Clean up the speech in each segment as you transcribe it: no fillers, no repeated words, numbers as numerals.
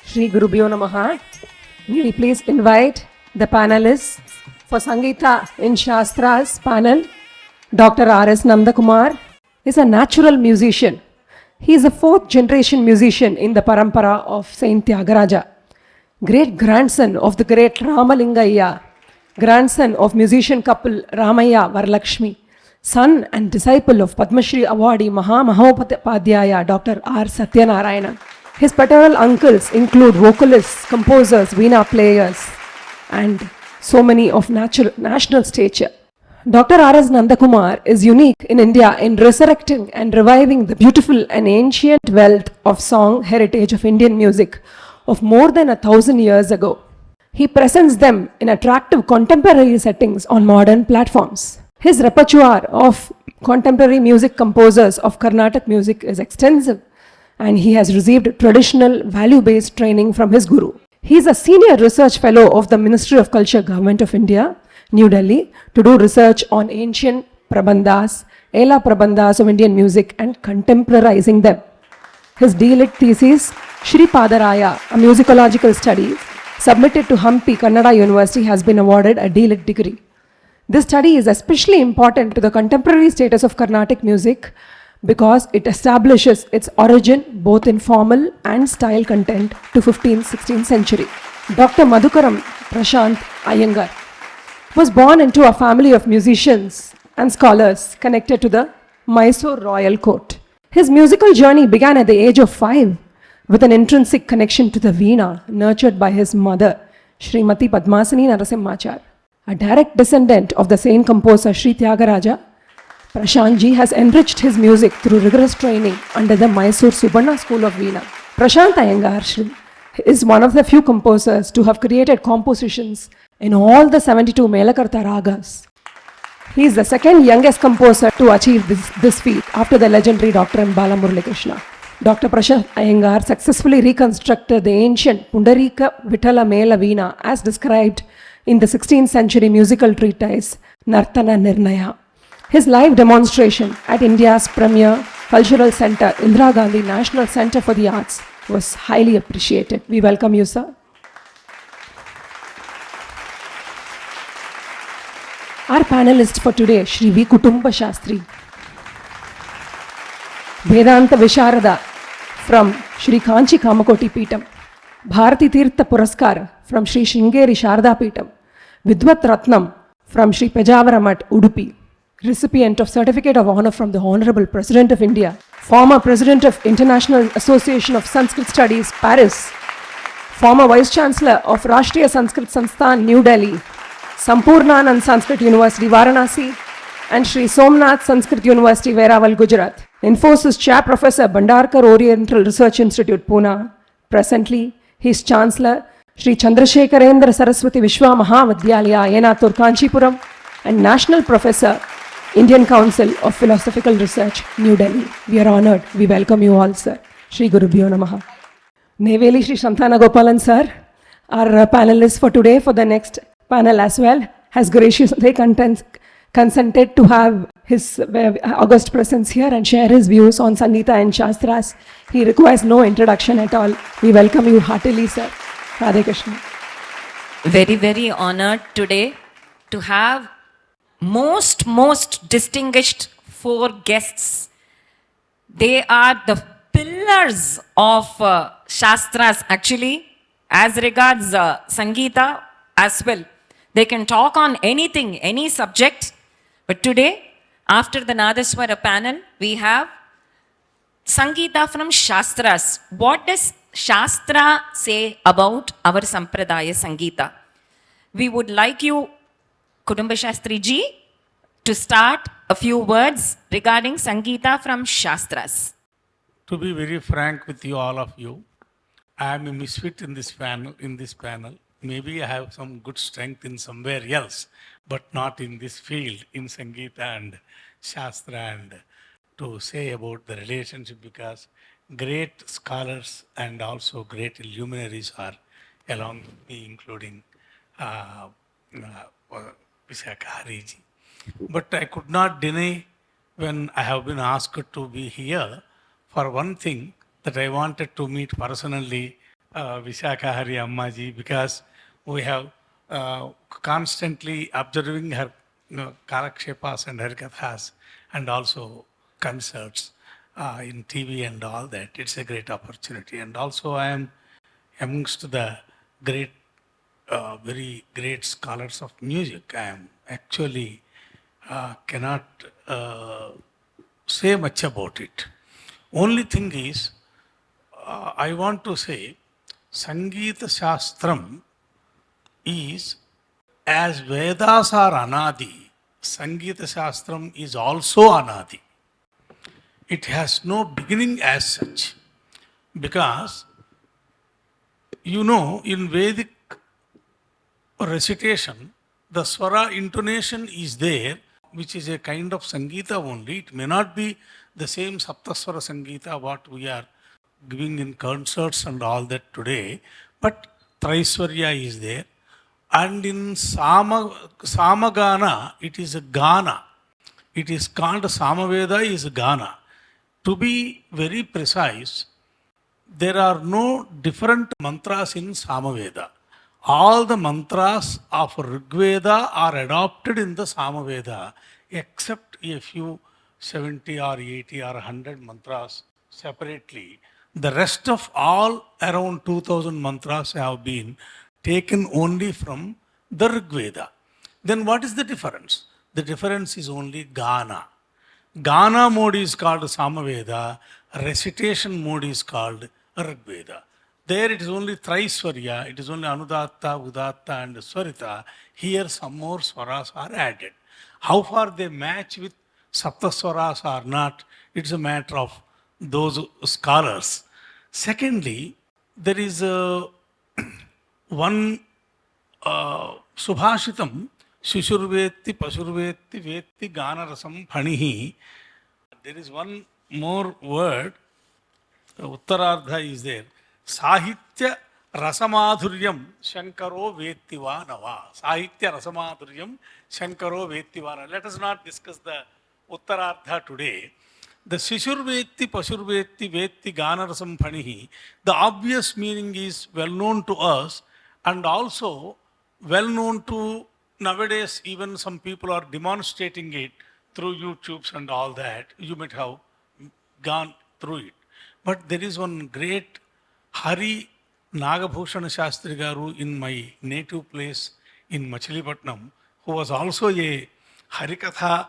Shri Gurubhyo Namaha. May we please invite the panelists for Sangeeta in Shastras panel. Dr. R.S. Nandakumar is a natural musician. He is a fourth generation musician in the parampara of Saint Tyagaraja. Great grandson of the great Ramalingayya, grandson of musician couple Ramayya Varalakshmi, son and disciple of Padma Shri awardee Mahopadhyaya Dr. R. Satyanarayana. His paternal uncles include vocalists, composers, veena players, and so many of national stature. Dr. R.S. Nandakumar is unique in India in resurrecting and reviving the beautiful and ancient wealth of song heritage of Indian music of more than 1,000 years ago. He presents them in attractive contemporary settings on modern platforms. His repertoire of contemporary music composers of Carnatic music is extensive, and he has received traditional value-based training from his guru. He is a senior research fellow of the Ministry of Culture, Government of India, New Delhi, to do research on ancient prabandhas, Ela prabandhas of Indian music and contemporizing them. His D.Litt thesis, Shri Padaraya, a musicological studies, submitted to Hampi Kannada University, has been awarded a D.Litt degree. This study is especially important to the contemporary status of Carnatic music because it establishes its origin both in formal and style content to 15th, 16th century. Dr. Madhukaram Prashant Iyengar was born into a family of musicians and scholars connected to the Mysore royal court. His musical journey began at the age of 5 with an intrinsic connection to the veena nurtured by his mother, Srimati Padmasani Narasimhachar. A direct descendant of the same composer Sri Tyagaraja, Prashantji has enriched his music through rigorous training under the Mysore Subarna School of Veena. Prashant Iyengar is one of the few composers to have created compositions in all the 72 Melakarta ragas. He is the second youngest composer to achieve this feat after the legendary Dr. M. Balamurali Krishna. Dr. Prashant Iyengar successfully reconstructed the ancient Pundarika Vitala Mela Veena as described in the 16th century musical treatise Nartana Nirnaya. His live demonstration at India's premier cultural center, Indira Gandhi National Center for the Arts, was highly appreciated. We welcome you, sir. Our panelist for today, Shri V. Kutumba Shastri, Vedanta Visharada from Shri Kanchi Kamakoti Peetam, Bharati Tirtha Puraskar from Shri Shringeri Sharda Peetam, Vidvat Ratnam from Shri Pejavara Math, Udupi, recipient of Certificate of Honor from the Honorable President of India, former President of International Association of Sanskrit Studies, Paris, former Vice Chancellor of Rashtriya Sanskrit Sansthan, New Delhi, Sampurnanand Sanskrit University, Varanasi, and Sri Somnath Sanskrit University, Veraval, Gujarat. Infosys Chair Professor, Bhandarkar Oriental Research Institute, Pune. Presently, he is Chancellor, Sri Chandrasekharendra Saraswati Vishwa Mahavidyalaya, Yenathur, Kanchipuram, and National Professor, Indian Council of Philosophical Research, New Delhi. We are honored. We welcome you all, sir. Shri Gurubhyo Namaha. Neveli Shri Shantana Gopalan, sir, our panelist for today for the next panel as well, has graciously consented to have his august presence here and share his views on Sangeeta and Shastras. He requires no introduction at all. We welcome you heartily, sir. Radhe Krishna. Very, very honored today to have most distinguished 4 guests. They are the pillars of Shastras, actually, as regards Sangeeta as well. They can talk on anything, any subject. But today, after the Nadaswara panel, we have Sangeeta from Shastras. What does Shastra say about our Sampradaya Sangeeta? We would like you, Kutumba Shastri ji, to start a few words regarding Sangeeta from Shastras. To be very frank with you, all of you, I am a misfit in this panel. Maybe I have some good strength in somewhere else, but not in this field, in Sangeeta and Shastra, and to say about the relationship, because great scholars and also great luminaries are along with me, including Vishakha Hari ji. But I could not deny when I have been asked to be here for one thing that I wanted to meet personally Vishakha Hari Ammaji, because we have constantly observing her Kalakshepas and Harikathas and also concerts in TV and all that. It's a great opportunity. And also I am amongst the great, very great scholars of music. I am actually cannot say much about it. Only thing is, I want to say, Sangeeta Shastram is, as Vedas are Anadi, Sangeeta Shastram is also Anadi. It has no beginning as such. Because, you know, in Vedic recitation, the swara intonation is there, which is a kind of Sangeeta only. It may not be the same Saptaswara Sangeeta what we are giving in concerts and all that today, but Traiswarya is there. And in Samagana, it is a Gana. It is called Samaveda is Gana. To be very precise, there are no different mantras in Samaveda. All the mantras of Rigveda are adopted in the Samaveda, except a few 70 or 80 or 100 mantras separately. The rest of all around 2000 mantras have been taken only from the Rigveda. Then what is the difference? The difference is only Gana. Gana mode is called Samaveda, recitation mode is called Rigveda. There it is only Traiswarya, it is only Anudatta, Udatta and Swarita. Here some more swaras are added. How far they match with Saptaswaras or not, it's a matter of those scholars. Secondly, there is one Subhashitam, Shishurvetti, Pashurvetti, Vetti, Ganarasam, Phanihi. There is one more word, Uttarardha is there. Sahitya Rasamadhuryam Shankaro Vettivanava. Sahitya Rasamadhuryam Shankaro Vettivanava. Let us not discuss the Uttarardha today. The Shishurvetti, Pashurvetti, Vetti, Ganarasam Phanihi. The obvious meaning is well known to us and also well known to nowadays, even some people are demonstrating it through YouTubes and all that. You might have gone through it. But there is one great Hari Nagabhushan Shastri Garu in my native place in Machilipatnam, who was also a Harikatha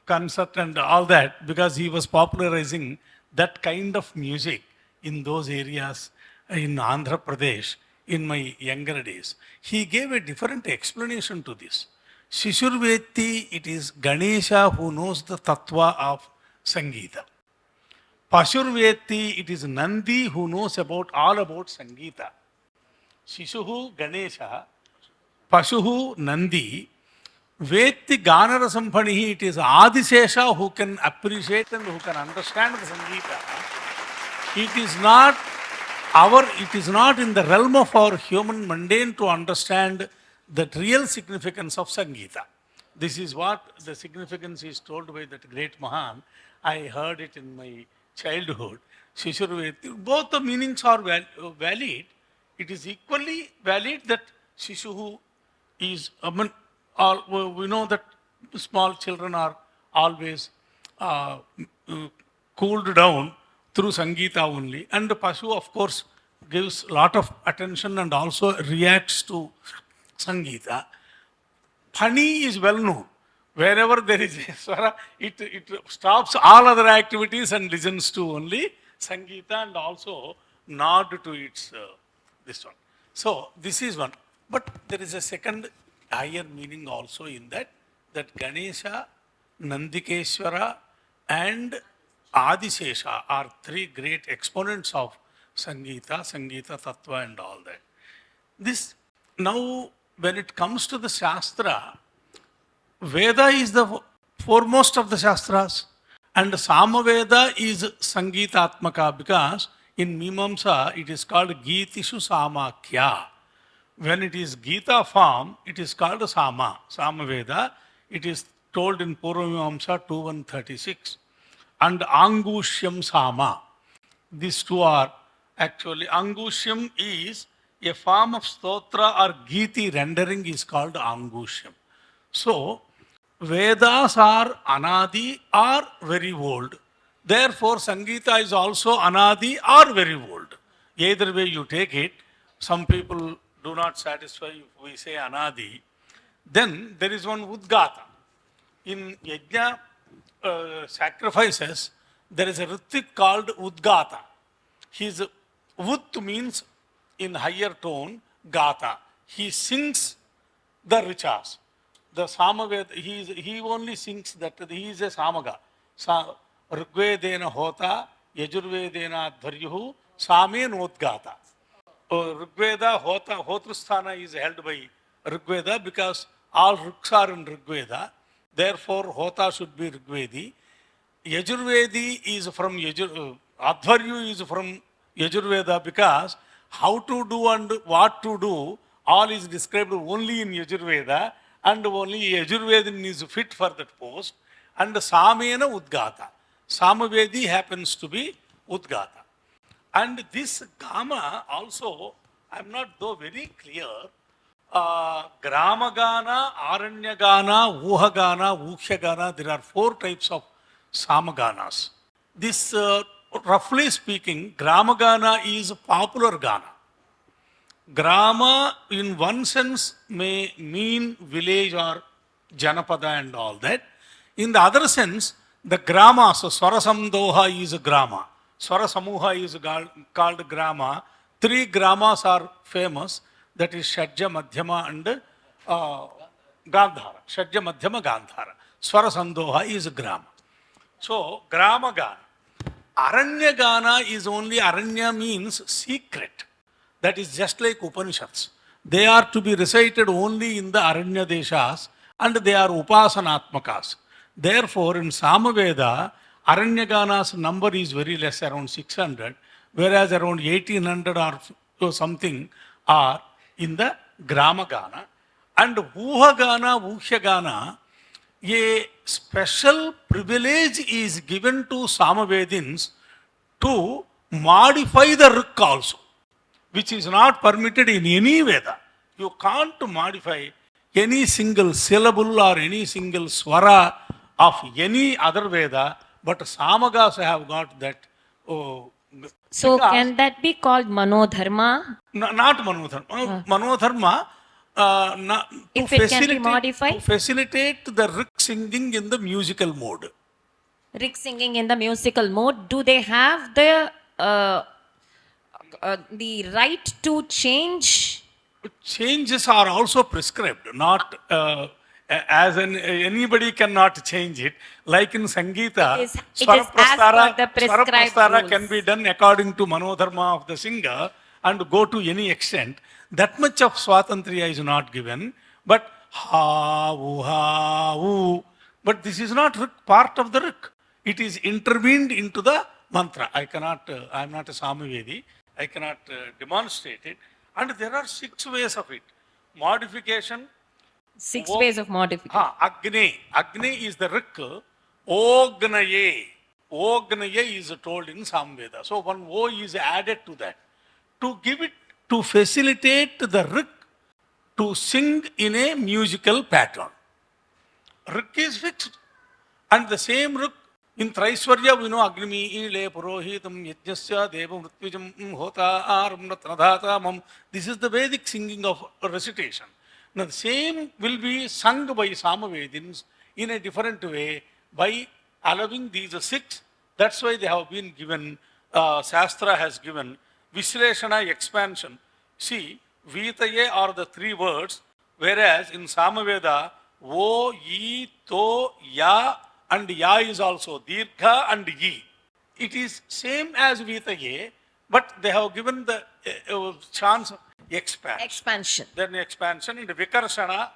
concert and all that, because he was popularizing that kind of music in those areas in Andhra Pradesh in my younger days. He gave a different explanation to this. Shishurvetti, it is Ganesha who knows the tattva of Sangeeta. Pashurvetti, it is Nandi who knows all about Sangeeta. Shishuhu Ganesha, Pashuhu Nandi, Vetti Ganarasam Phanihi, it is Adisesha who can appreciate and who can understand the Sangeeta. It is not in the realm of our human mundane to understand the real significance of Sangeeta. This is what the significance is told by that great Mahan. I heard it in my childhood. Shishurveti, both the meanings are valid. It is equally valid that Shishuhu is, we know that small children are always cooled down through Sangeeta only. And the Pashu, of course, gives a lot of attention and also reacts to Sangeeta. Phani is well known. Wherever there is a swara, it stops all other activities and listens to only Sangeeta and also nod to its this one. So this is one. But there is a second higher meaning also in that Ganesha, Nandikeshwara and Adisesha are three great exponents of Sangeeta, Sangeeta Tattva and all that. This, now when it comes to the Shastra, Veda is the foremost of the Shastras and Samaveda is Sangeetatmaka, because in Mimamsa it is called Geetishu Samakhya. When it is Gita form, it is called Sama, Samaveda. It is told in Purvamimamsa 2.136. And Angushyam Sama. These two are Actually, Angushyam is a form of stotra or Giti rendering is called Angushyam. So, Vedas are Anadi or very old. Therefore, Sangeeta is also Anadi or very old. Either way you take it, some people do not satisfy if we say Anadi. Then there is one Udgata. In Yajna sacrifices, there is a Ritik called Udgata. His Ud means in higher tone, Gata. He sings the riches. The Samaveda, he only sings that he is a Samaga. Rigvedena hota, Yajurvedena dvaryuhu, Samen Udgata. Rigveda, Hotrasthana is held by Rigveda because all Riks are in Rigveda. Therefore, Hota should be Rigvedi. Yajurvedi is from Advaryu is from Yajurveda because how to do and what to do, all is described only in Yajurveda and only Yajurvedin is fit for that post. And Samena Udgata. Samavedi happens to be Udgata. And this Gama also, I am not though very clear, Gramagana, Aranyagana, Uhagana, Ukhyagana, there are 4 types of Samaganas. This, roughly speaking, Gramagana is popular Gana. Grama, in one sense, may mean village or Janapada and all that. In the other sense, the Grama, so Swarasamdoha is a Grama. Swarasamuha is called Grama. 3 Gramas are famous, that is Shadja, Madhyama and Gandhara. Shadja, Madhyama, Gandhara. Swarasandoha is Grama. So, Grama Gana. Aranya Gana is only, Aranya means secret. That is just like Upanishads. They are to be recited only in the Aranya Deshas and they are Upasanatmakas. Therefore, in Samaveda, Aranyagana's number is very less, around 600, whereas around 1800 or something are in the Gramagana. And Uhagana, Ukhyagana, a special privilege is given to Samavedins to modify the Rik also, which is not permitted in any Veda. You can't modify any single syllable or any single swara of any other Veda, but Samagas have got that. So can that be called Manodharma? Not Manodharma. Manodharma, if it can be modified? To facilitate the Rik singing in the musical mode. Rik singing in the musical mode, do they have the right to change? Changes are also prescribed, not as anybody cannot change it. Like in Sangeeta, it is as per the prescribed rules. Can be done according to Manodharma of the singer and go to any extent. That much of Swatantriya is not given, but ha-u. But this is not part of the Rik. It is intervened into the mantra. I am not a Samavedi. I cannot demonstrate it. And there are 6 ways of it. Modification. 6 ways of modification. Agni. Agni is the Rik. Ognaye. Ognaye is told in Samveda. So one O is added to that. To give it, to facilitate the Rik to sing in a musical pattern. Rik is fixed. And the same Rik, in Traiswarya, we know Agnimi, Le Purohitam, Yajnasya, Devam, Ritvijam, Hota, Aram, Ratnadhata, Mam. This is the Vedic singing of recitation. Now, the same will be sung by Samavedins in a different way by allowing these 6. That's why they have been given, Shastra has given Vishleshana expansion. See, Vitaye are the 3 words, whereas in Samaveda, O, Yi, To, Ya, and Ya is also Dirgha and Yi. It is same as Vitaye, but they have given the chance of expansion. Then expansion and Vikarshana,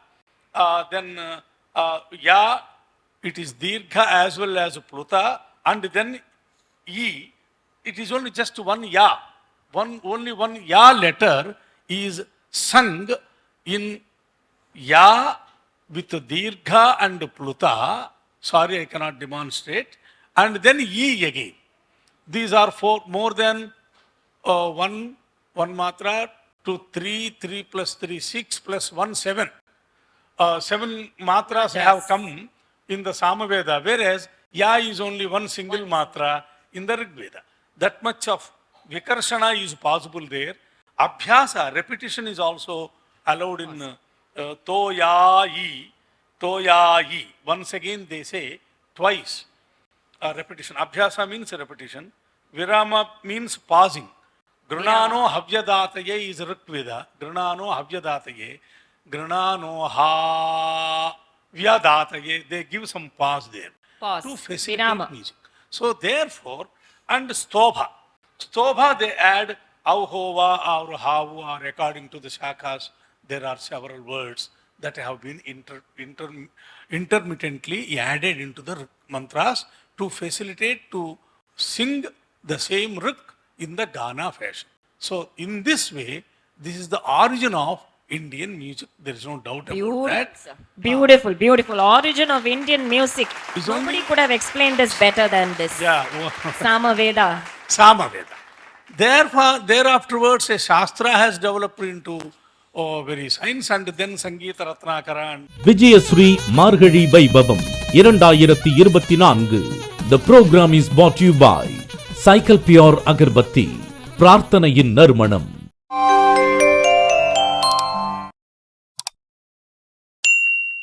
then Ya, it is Dirgha as well as Pluta, and then Yi, it is only just one Ya. Only one Ya letter is sung in Ya with Dirgha and Pluta. Sorry, I cannot demonstrate. And then Yi again. These are 4, more than one matra, 2, 3, 3 plus 3, 6 plus 1, 7. 7 matras have come in the Samaveda, whereas Ya is only one single matra in the Rig Veda. That much of Vikarshana is possible there. Abhyasa, repetition is also allowed in Toyayi. Toyayi. Once again they say twice. Repetition. Abhyasa means repetition. Virama means pausing. Grunano Havyadataye is Rikveda. Grunano Havyadataye. Grunano Havyadataye. They give some pause there. Pause. To facilitate music. So therefore, and Stobha. Stobha they add Auhova or Havu or according to the Shakas, there are several words that have been intermittently added into the mantras to facilitate to sing the same rik in the Gana fashion. So in this way, this is the origin of Indian music. There is no doubt about that. Beautiful, beautiful. Origin of Indian music. Nobody could have explained this better than this. Yeah. Samaveda. Samaveda. Therefore, thereafterwards, a shastra has developed into very science, and then Sangeeta Ratnakara and Vijayashri Margazhi Vaibhavam 2024. The program is brought to you by Cycle Pure Agarbatti, Prarthanayin Narmanam.